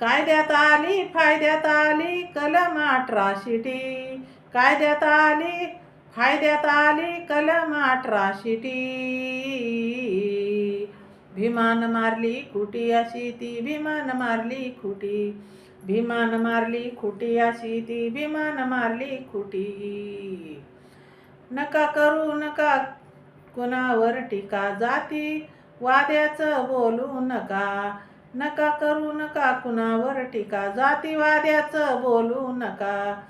कायद्यात आली फायद्यात आली कलम 18 शिटी. कायद्यात आली फायद्यात आली कलम 18 शिटी. भीमान मारली खुटी अशी ती भीमान मारली खुटी. भीमान मारली खुटी अशी ती भीमान मारली खुटी. नका करू नका कुणावर टीका जाती वाद्याचं बोलू नका. नका करू नका कुणावर टीका जातीवाद्याचं बोलू नका.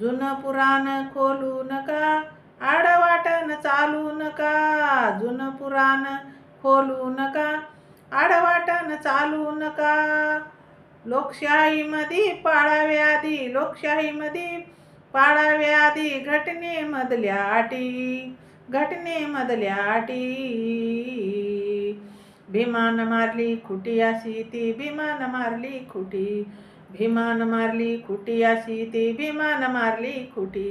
जुनं पुराण खोलू नका आडवाटन चालू नका. जुनं पुराण खोलू नका आडवाटन चालू नका. लोकशाहीमध्ये पाळावे आधी लोकशाहीमध्ये पाळावे आधी घटनेमधल्या अटी. घटनेमधल्या अटी. भीमान मारली खुटी अशी ती भीमान मारली खुटी. भीमान मारली खुटी अशी ती भीमान मारली खुटी.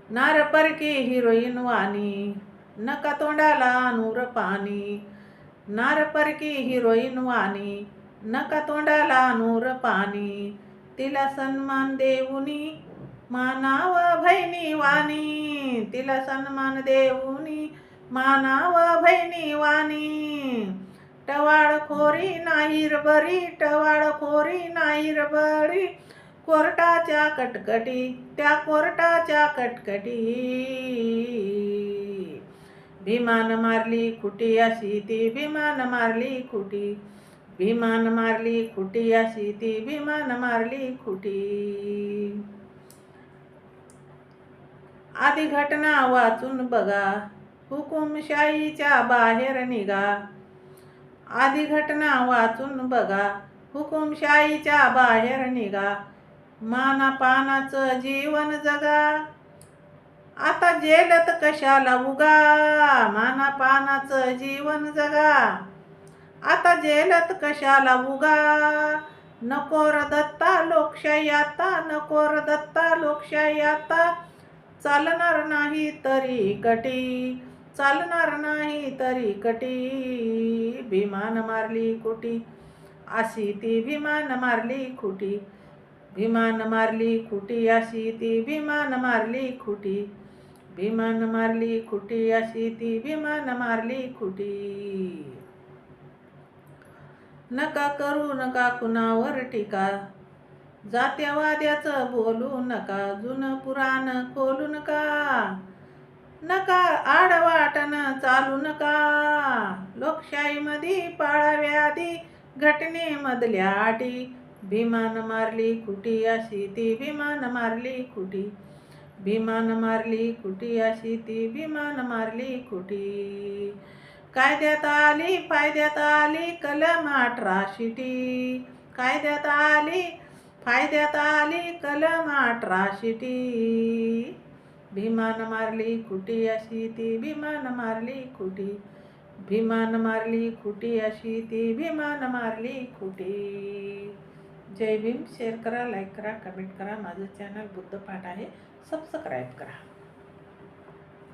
नार परकी हिरोईन वाणी नका तोंडाला नूर पाणी. नार परकी हिरोईन वाणी नका तोंडाला नूर पाणी. तिला सन्मान देऊनी मानाव बहिणी वाणी. तिला सन्मान देऊनी मानाव बहिणी वाणी. टवाळखोरी नाही र बरी टवाळखोरी नाही र बरी. कोर्टाच्या कटकटी त्या कोर्टाच्या कटकटी. भीमान मारली खुटी अशी ती भीमान मारली खुटी. भीमान मारली खुटी अशी ती भीमान मारली खुटी. आधी घटना वाचून बघा हुकुमशाहीच्या बाहेर निघा. आधी घटना वाचून बघा हुकुमशाहीच्या बाहेर निघा. मानापानाचं जीवन जगा आता जेलत कशाला उगा. मानापानाचं जीवन जगा आता जेलत कशाला उगा. नकोर दत्ता लोकशाही आता नकोर दत्ता लोकशाही आता. चालणार नाही तरी कटी चालणार नाही तरी कटी. भीमान मारली खुटी अशी ती भीमान मारली खुटी. भीमान मारली खुटी अशी ती भीमान मारली खुटी. भीमान मारली खुटी अशी ती भीमान मारली खुटी. नका करू नका कुणावर टीका जातीवाद्याचं बोलू नका. जुनं पुराण खोलू नका. नका आडवाटन चालू नका. लोकशाहीमध्ये पाळावे आधी घटनेमधल्या अटी. भीमान मारली खुटी अशी ती भीमान मारली खुटी. भीमान मारली खुटी अशी ती भीमान मारली खुटी. कायद्यात आली फायद्यात आली कलम 18 शिटी. कायद्यात आली फायद्यात आली कलम 18 शिटी. भीमान मारली खुटी अशी ती भीमान मारली खुटी. भीमान मारली खुटी अशी ती भीमान मारली खुटी. जय भीम. शेअर करा, लाईक करा, कमेंट करा. माझं चॅनल बुद्धपाठ आहे, सबस्क्राईब करा.